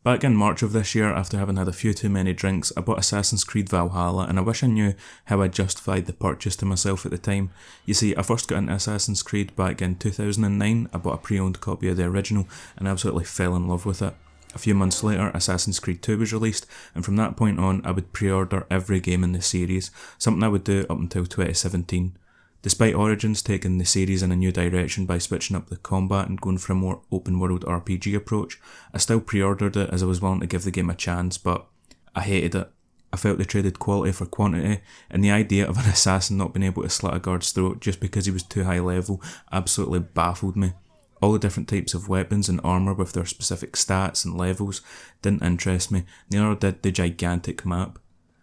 Back in March of this year, after having had a few too many drinks, I bought Assassin's Creed Valhalla, and I wish I knew how I justified the purchase to myself at the time. You see, I first got into Assassin's Creed back in 2009, I bought a pre-owned copy of the original, and absolutely fell in love with it. A few months later, Assassin's Creed 2 was released, and from that point on, I would pre-order every game in the series, something I would do up until 2017. Despite Origins taking the series in a new direction by switching up the combat and going for a more open-world RPG approach, I still pre-ordered it as I was willing to give the game a chance, but I hated it. I felt they traded quality for quantity, and the idea of an assassin not being able to slit a guard's throat just because he was too high level absolutely baffled me. All the different types of weapons and armour with their specific stats and levels didn't interest me, neither did the gigantic map.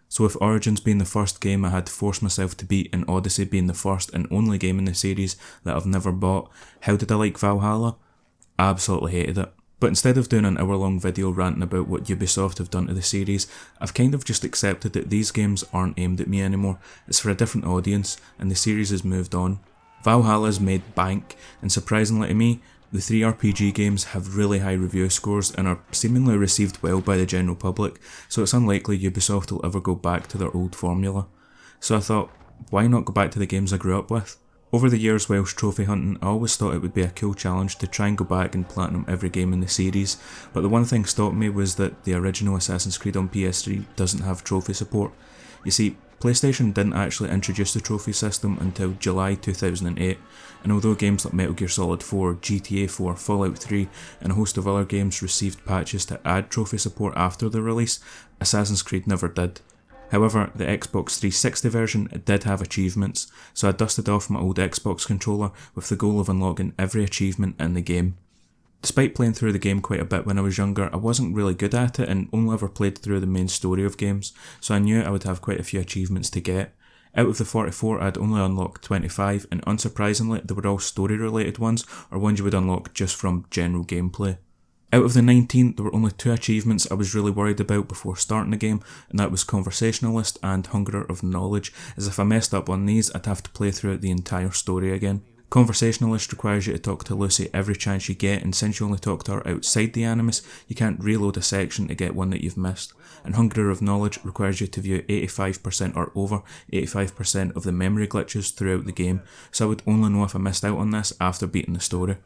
So with Origins being the first game I had to force myself to beat and Odyssey being the first and only game in the series that I've never bought, how did I like Valhalla? I absolutely hated it. But instead of doing an hour-long video ranting about what Ubisoft have done to the series, I've kind of just accepted that these games aren't aimed at me anymore, it's for a different audience, and the series has moved on. Valhalla's made bank, and surprisingly to me, the 3 RPG games have really high review scores and are seemingly received well by the general public, so it's unlikely Ubisoft will ever go back to their old formula. So I thought, why not go back to the games I grew up with? Over the years whilst trophy hunting, I always thought it would be a cool challenge to try and go back and platinum every game in the series, but the one thing stopped me was that the original Assassin's Creed on PS3 doesn't have trophy support. You see, PlayStation didn't actually introduce the trophy system until July 2008, and although games like Metal Gear Solid 4, GTA 4, Fallout 3 and a host of other games received patches to add trophy support after the release, Assassin's Creed never did. However, the Xbox 360 version did have achievements, so I dusted off my old Xbox controller with the goal of unlocking every achievement in the game. Despite playing through the game quite a bit when I was younger, I wasn't really good at it and only ever played through the main story of games, so I knew I would have quite a few achievements to get. Out of the 44, I'd only unlocked 25, and unsurprisingly, they were all story related ones, or ones you would unlock just from general gameplay. Out of the 19, there were only 2 achievements I was really worried about before starting the game, and that was Conversationalist and Hungerer of Knowledge, as if I messed up on these, I'd have to play through the entire story again. Conversationalist requires you to talk to Lucy every chance you get, and since you only talk to her outside the Animus, you can't reload a section to get one that you've missed. And Hungerer of Knowledge requires you to view 85% or over 85% of the memory glitches throughout the game, so I would only know if I missed out on this after beating the story.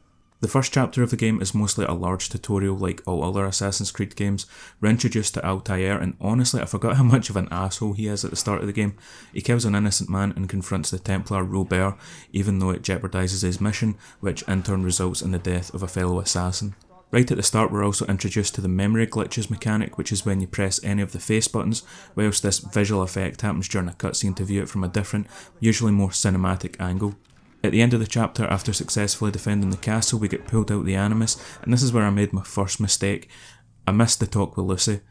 The first chapter of the game is mostly a large tutorial like all other Assassin's Creed games. We're introduced to Altair, and honestly I forgot how much of an asshole he is at the start of the game. He kills an innocent man and confronts the Templar Robert, even though it jeopardises his mission, which in turn results in the death of a fellow assassin. Right at the start we're also introduced to the memory glitches mechanic, which is when you press any of the face buttons, whilst this visual effect happens during a cutscene to view it from a different, usually more cinematic angle. At the end of the chapter, after successfully defending the castle, we get pulled out the Animus, and this is where I made my first mistake. I missed the talk with Lucy.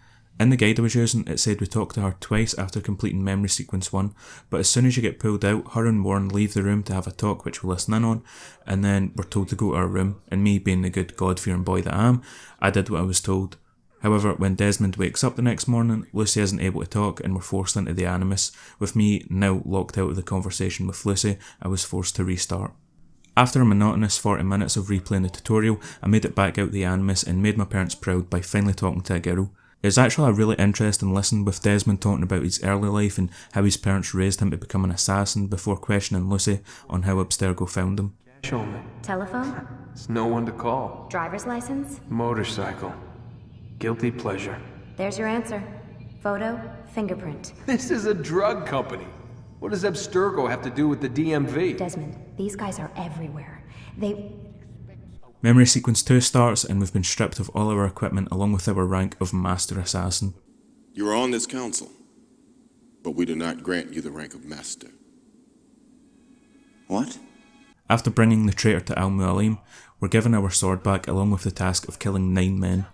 In the guide I was using, it said we talked to her twice after completing memory sequence 1, but as soon as you get pulled out, her and Warren leave the room to have a talk which we'll listen in on, and then we're told to go to our room, and me being the good God-fearing boy that I am, I did what I was told. However, when Desmond wakes up the next morning, Lucy isn't able to talk and we're forced into the Animus. With me now locked out of the conversation with Lucy, I was forced to restart. After a monotonous 40 minutes of replaying the tutorial, I made it back out the Animus and made my parents proud by finally talking to a girl. It was actually a really interesting listen, with Desmond talking about his early life and how his parents raised him to become an assassin before questioning Lucy on how Abstergo found him. Show me. Telephone? There's no one to call. Driver's license? Motorcycle. Guilty pleasure. There's your answer. Photo, fingerprint. This is a drug company. What does Abstergo have to do with the DMV? Desmond, these guys are everywhere. Memory sequence 2 starts, and we've been stripped of all our equipment along with our rank of Master Assassin. You are on this council, but we do not grant you the rank of Master. What? After bringing the traitor to Al Mualim, we're given our sword back along with the task of killing 9 men.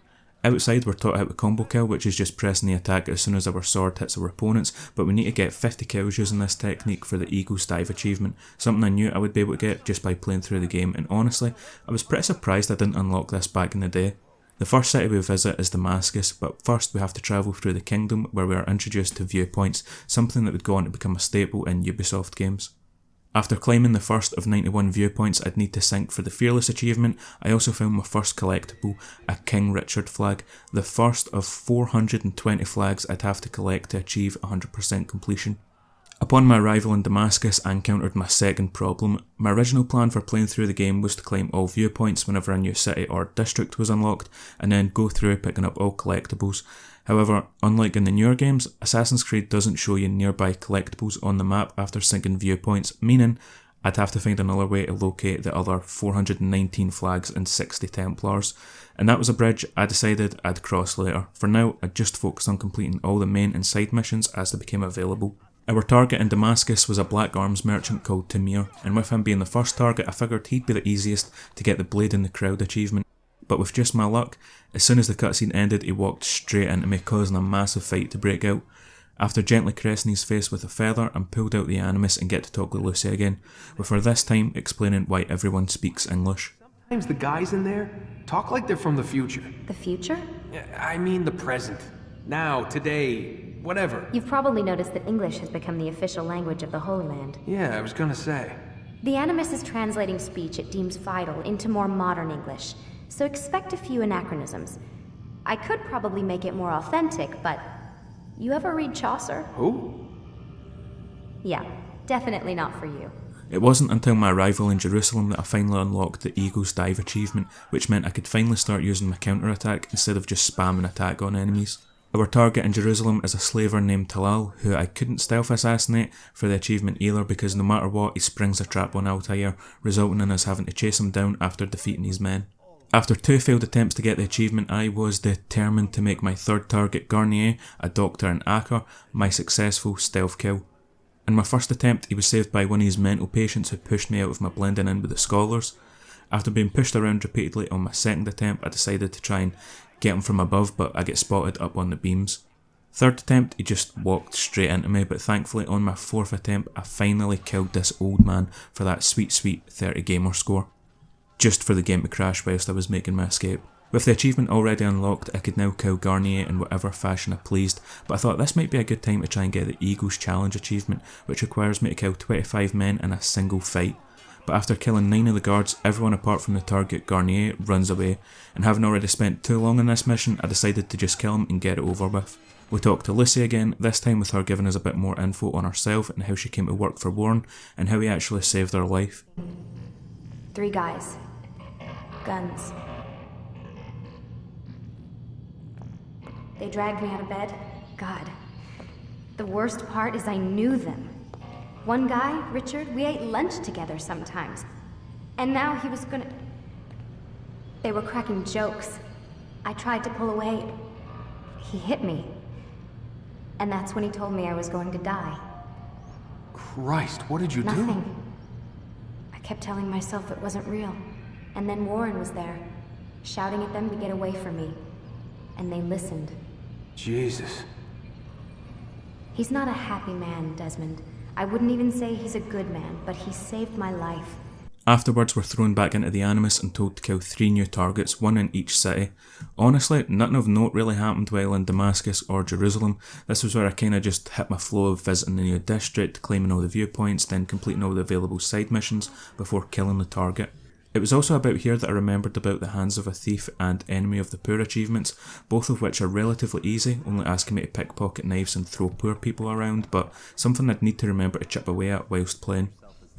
Outside we're taught how to combo kill, which is just pressing the attack as soon as our sword hits our opponents, but we need to get 50 kills using this technique for the Eagle's Dive achievement, something I knew I would be able to get just by playing through the game, and honestly, I was pretty surprised I didn't unlock this back in the day. The first city we visit is Damascus, but first we have to travel through the kingdom where we are introduced to viewpoints, something that would go on to become a staple in Ubisoft games. After climbing the first of 91 viewpoints I'd need to sink for the Fearless achievement, I also found my first collectible, a King Richard flag, the first of 420 flags I'd have to collect to achieve 100% completion. Upon my arrival in Damascus, I encountered my second problem. My original plan for playing through the game was to climb all viewpoints whenever a new city or district was unlocked, and then go through picking up all collectibles. However, unlike in the newer games, Assassin's Creed doesn't show you nearby collectibles on the map after sinking viewpoints, meaning I'd have to find another way to locate the other 419 flags and 60 Templars, and that was a bridge I decided I'd cross later. For now, I'd just focus on completing all the main and side missions as they became available. Our target in Damascus was a black arms merchant called Tamir, and with him being the first target I figured he'd be the easiest to get the Blade in the Crowd achievement. But with just my luck, as soon as the cutscene ended he walked straight into me, causing a massive fight to break out. After gently caressing his face with a feather, I pulled out the Animus and get to talk with Lucy again, with her this time explaining why everyone speaks English. Sometimes the guys in there talk like they're from the future. The future? I mean the present. Now, today, whatever. You've probably noticed that English has become the official language of the Holy Land. Yeah, I was gonna say. The Animus is translating speech it deems vital into more modern English, so expect a few anachronisms. I could probably make it more authentic, but... You ever read Chaucer? Who? Yeah, definitely not for you. It wasn't until my arrival in Jerusalem that I finally unlocked the Eagle's Dive achievement, which meant I could finally start using my counterattack instead of just spamming attack on enemies. Our target in Jerusalem is a slaver named Talal, who I couldn't stealth assassinate for the achievement either because no matter what he springs a trap on Altair, resulting in us having to chase him down after defeating his men. After 2 failed attempts to get the achievement, I was determined to make my third target, Garnier, a doctor in Acre, my successful stealth kill. In my first attempt, he was saved by one of his mental patients who pushed me out of my blending in with the scholars. After being pushed around repeatedly on my second attempt, I decided to try and get him from above, but I get spotted up on the beams. Third attempt, he just walked straight into me, but thankfully on my fourth attempt, I finally killed this old man for that sweet 30 gamer score. Just for the game to crash whilst I was making my escape. With the achievement already unlocked, I could now kill Garnier in whatever fashion I pleased, but I thought this might be a good time to try and get the Eagle's Challenge achievement, which requires me to kill 25 men in a single fight. But after killing 9 of the guards, everyone apart from the target, Garnier, runs away, and having already spent too long on this mission, I decided to just kill him and get it over with. We talked to Lucy again, this time with her giving us a bit more info on herself and how she came to work for Warren, and how he actually saved her life. 3 guys. Guns. They dragged me out of bed. God. The worst part is I knew them. One guy, Richard, we ate lunch together sometimes. And now he was gonna... They were cracking jokes. I tried to pull away. He hit me. And that's when he told me I was going to die. Christ, what did you do? Nothing. I kept telling myself it wasn't real. And then Warren was there, shouting at them to get away from me. And they listened. Jesus. He's not a happy man, Desmond. I wouldn't even say he's a good man, but he saved my life. Afterwards, we're thrown back into the Animus and told to kill 3 new targets, 1 in each city. Honestly, nothing of note really happened while in Damascus or Jerusalem. This was where I kinda just hit my flow of visiting the new district, claiming all the viewpoints, then completing all the available side missions before killing the target. It was also about here that I remembered about the Hands of a Thief and Enemy of the Poor achievements, both of which are relatively easy, only asking me to pickpocket knives and throw poor people around, but something I'd need to remember to chip away at whilst playing.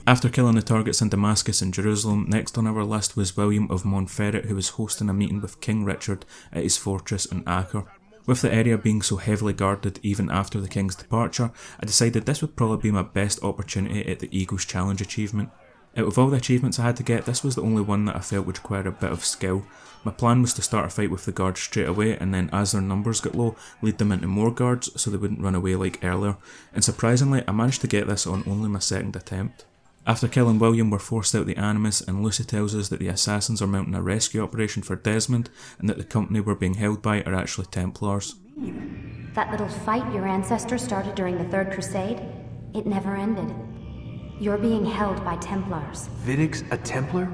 After killing the targets in Damascus and Jerusalem, next on our list was William of Montferrat, who was hosting a meeting with King Richard at his fortress in Acre. With the area being so heavily guarded even after the king's departure, I decided this would probably be my best opportunity at the Eagle's Challenge achievement. Out of all the achievements I had to get, this was the only one that I felt would require a bit of skill. My plan was to start a fight with the guards straight away, and then as their numbers got low, lead them into more guards so they wouldn't run away like earlier, and surprisingly I managed to get this on only my second attempt. After killing William, we're forced out the Animus, and Lucy tells us that the assassins are mounting a rescue operation for Desmond, and that the company we're being held by are actually Templars. That little fight your ancestors started during the Third Crusade, it never ended. You're being held by Templars. Vidic's a Templar?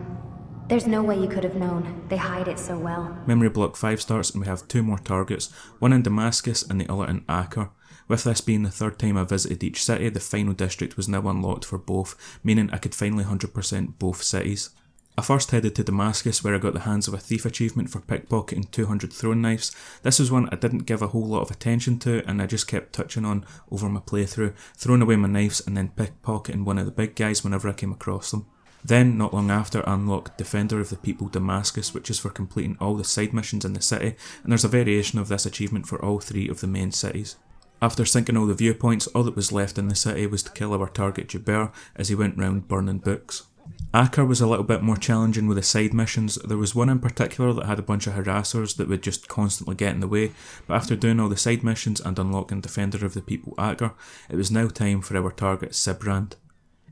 There's no way you could have known. They hide it so well. Memory block 5 starts and we have 2 more targets, one in Damascus and the other in Acre. With this being the 3rd time I visited each city, the final district was now unlocked for both, meaning I could finally 100% both cities. I first headed to Damascus where I got the hands of a thief achievement for pickpocketing 200 throwing knives. This was one I didn't give a whole lot of attention to and I just kept touching on over my playthrough, throwing away my knives and then pickpocketing one of the big guys whenever I came across them. Then, not long after, I unlocked Defender of the People Damascus, which is for completing all the side missions in the city, and there's a variation of this achievement for all 3 of the main cities. After sinking all the viewpoints, all that was left in the city was to kill our target Jubair as he went round burning books. Acre was a little bit more challenging with the side missions. There was one in particular that had a bunch of harassers that would just constantly get in the way, but after doing all the side missions and unlocking Defender of the People Acre, it was now time for our target Sibrand.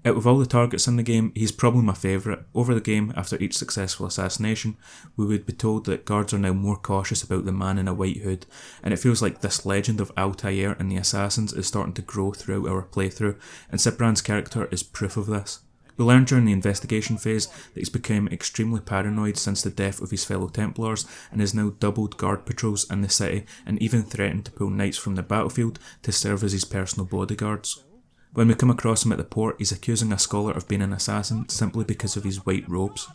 Out of all the targets in the game, he's probably my favourite. Over the game, after each successful assassination, we would be told that guards are now more cautious about the man in a white hood, and it feels like this legend of Altair and the Assassins is starting to grow throughout our playthrough, and Sibrand's character is proof of this. We learned during the investigation phase that he's become extremely paranoid since the death of his fellow Templars and has now doubled guard patrols in the city and even threatened to pull knights from the battlefield to serve as his personal bodyguards. When we come across him at the port, he's accusing a scholar of being an assassin simply because of his white robes.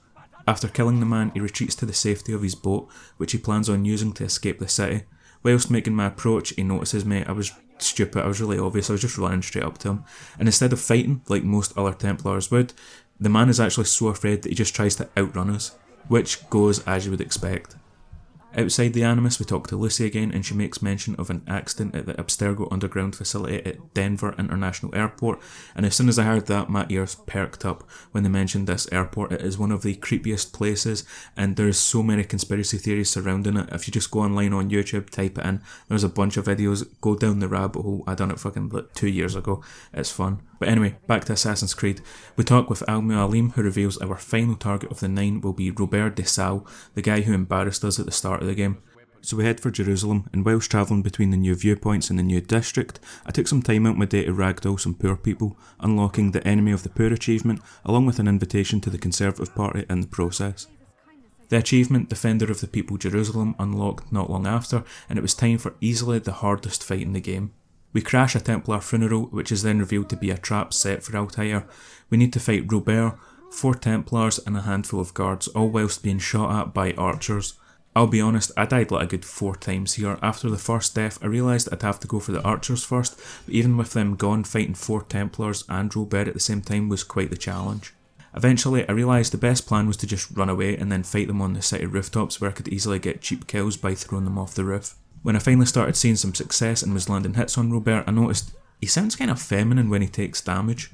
After killing the man, he retreats to the safety of his boat, which he plans on using to escape the city. Whilst making my approach, he notices me. I was stupid, I was really obvious, I was just running straight up to him. And instead of fighting, like most other Templars would, the man is actually so afraid that he just tries to outrun us, which goes as you would expect. Outside the Animus, we talk to Lucy again and she makes mention of an accident at the Abstergo underground facility at Denver International Airport, and as soon as I heard that, my ears perked up when they mentioned this airport. It is one of the creepiest places and there's so many conspiracy theories surrounding it. If you just go online on YouTube, type it in, there's a bunch of videos, go down the rabbit hole. I done it fucking like 2 years ago, it's fun. But anyway, back to Assassin's Creed. We talk with Al-Mualim, who reveals our final target of the 9 will be Robert de Sal, the guy who embarrassed us at the start of the game. So we head for Jerusalem, and whilst travelling between the new viewpoints and the new district, I took some time out my day to ragdoll some poor people, unlocking the Enemy of the Poor achievement, along with an invitation to the Conservative Party in the process. The achievement, Defender of the People Jerusalem, unlocked not long after, and it was time for easily the hardest fight in the game. We crash a Templar funeral, which is then revealed to be a trap set for Altair. We need to fight Robert, 4 Templars and a handful of guards, all whilst being shot at by archers. I'll be honest, I died like a good 4 times here. After the first death, I realised I'd have to go for the archers first, but even with them gone, fighting 4 Templars and Robert at the same time was quite the challenge. Eventually, I realised the best plan was to just run away and then fight them on the city rooftops where I could easily get cheap kills by throwing them off the roof. When I finally started seeing some success and was landing hits on Robert, I noticed he sounds kind of feminine when he takes damage.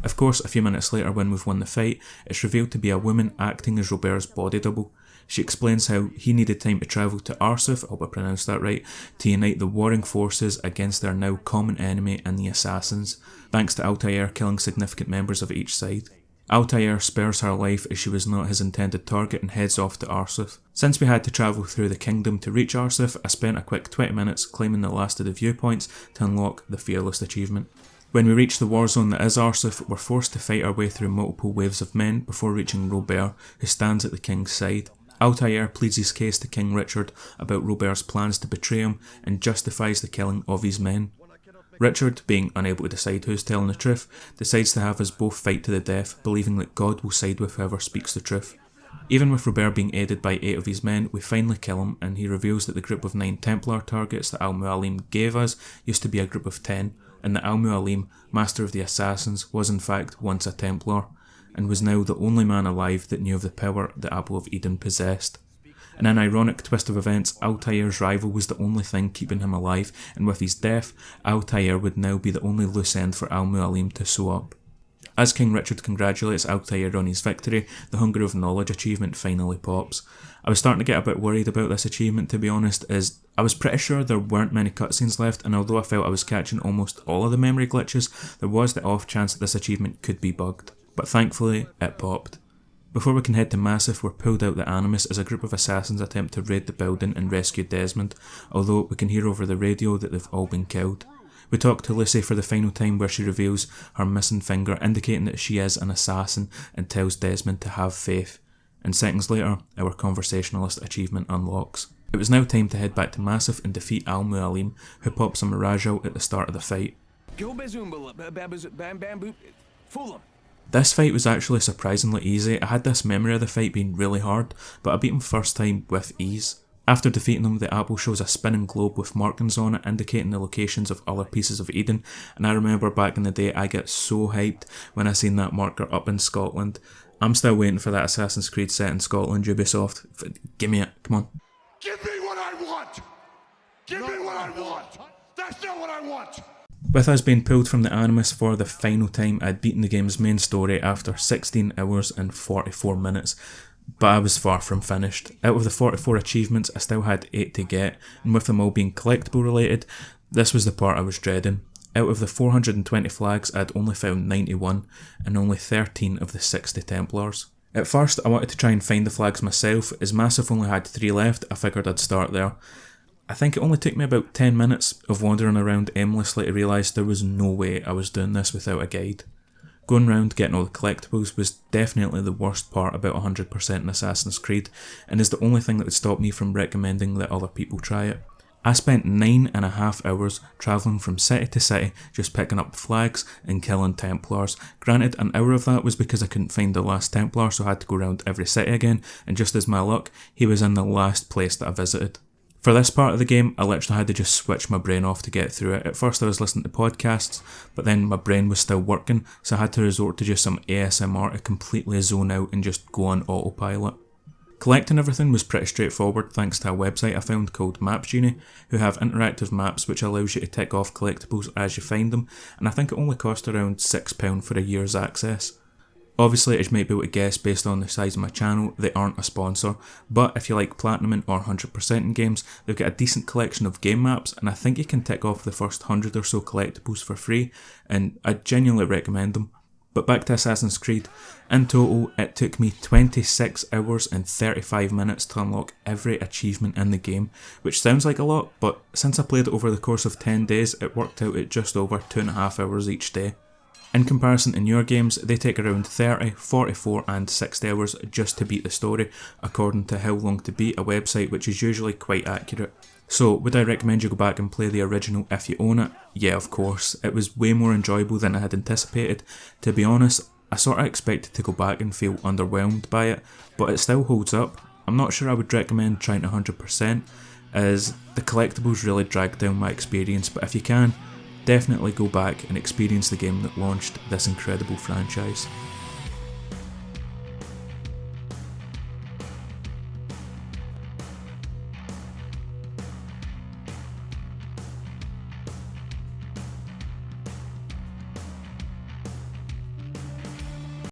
Of course, a few minutes later when we've won the fight, it's revealed to be a woman acting as Robert's body double. She explains how he needed time to travel to Arsuf, I hope I pronounced that right, to unite the warring forces against their now common enemy and the Assassins, thanks to Altair killing significant members of each side. Altair spares her life as she was not his intended target and heads off to Arsuf. Since we had to travel through the kingdom to reach Arsuf, I spent a quick 20 minutes claiming the last of the viewpoints to unlock the Fearless achievement. When we reach the war zone that is Arsuf, we're forced to fight our way through multiple waves of men before reaching Robert, who stands at the king's side. Altair pleads his case to King Richard about Robert's plans to betray him and justifies the killing of his men. Richard, being unable to decide who's telling the truth, decides to have us both fight to the death, believing that God will side with whoever speaks the truth. Even with Robert being aided by 8 of his men, we finally kill him, and he reveals that the group of 9 Templar targets that Al-Mualim gave us used to be a group of 10, and that Al-Mualim, Master of the Assassins, was in fact once a Templar, and was now the only man alive that knew of the power the Apple of Eden possessed. In an ironic twist of events, Altair's rival was the only thing keeping him alive, and with his death, Altair would now be the only loose end for Al-Mualim to sew up. As King Richard congratulates Altair on his victory, the Hunger of Knowledge achievement finally pops. I was starting to get a bit worried about this achievement, to be honest, as I was pretty sure there weren't many cutscenes left, and although I felt I was catching almost all of the memory glitches, there was the off chance that this achievement could be bugged. But thankfully, it popped. Before we can head to Massif, we're pulled out the Animus as a group of assassins attempt to raid the building and rescue Desmond, although we can hear over the radio that they've all been killed. We talk to Lucy for the final time where she reveals her missing finger, indicating that she is an assassin, and tells Desmond to have faith. And seconds later, our conversationalist achievement unlocks. It was now time to head back to Massif and defeat Al Mualim, who pops a mirage out at the start of the fight. Fool him. This fight was actually surprisingly easy. I had this memory of the fight being really hard, but I beat him first time with ease. After defeating him, the apple shows a spinning globe with markings on it indicating the locations of other pieces of Eden, and I remember back in the day I get so hyped when I seen that marker up in Scotland. I'm still waiting for that Assassin's Creed set in Scotland, Ubisoft. Give me it, come on. Give me what I want! Give me what I want! That's not what I want! With us being pulled from the Animus for the final time, I'd beaten the game's main story after 16 hours and 44 minutes, but I was far from finished. Out of the 44 achievements, I still had 8 to get, and with them all being collectible related, this was the part I was dreading. Out of the 420 flags, I'd only found 91, and only 13 of the 60 Templars. At first, I wanted to try and find the flags myself. As Massif only had 3 left, I figured I'd start there. I think it only took me about 10 minutes of wandering around aimlessly to realise there was no way I was doing this without a guide. Going round getting all the collectibles was definitely the worst part about 100% in Assassin's Creed, and is the only thing that would stop me from recommending that other people try it. I spent 9.5 hours travelling from city to city just picking up flags and killing Templars. Granted, an hour of that was because I couldn't find the last Templar, so I had to go around every city again, and just as my luck, he was in the last place that I visited. For this part of the game, I literally had to just switch my brain off to get through it. At first I was listening to podcasts, but then my brain was still working, so I had to resort to just some ASMR to completely zone out and just go on autopilot. Collecting everything was pretty straightforward thanks to a website I found called Maps Genie, who have interactive maps which allows you to tick off collectibles as you find them, and I think it only cost around £6 for a year's access. Obviously, as you might be able to guess based on the size of my channel, they aren't a sponsor, but if you like platinuming or 100% in games, they've got a decent collection of game maps, and I think you can tick off the first 100 or so collectibles for free, and I genuinely recommend them. But back to Assassin's Creed. In total, it took me 26 hours and 35 minutes to unlock every achievement in the game, which sounds like a lot, but since I played it over the course of 10 days, it worked out at just over 2.5 hours each day. In comparison to newer games, they take around 30, 44 and 60 hours just to beat the story, according to How Long to Beat, a website which is usually quite accurate. So, would I recommend you go back and play the original if you own it? Yeah, of course. It was way more enjoyable than I had anticipated. To be honest, I sort of expected to go back and feel underwhelmed by it, but it still holds up. I'm not sure I would recommend trying to 100%, as the collectibles really drag down my experience, but if you can, definitely go back and experience the game that launched this incredible franchise.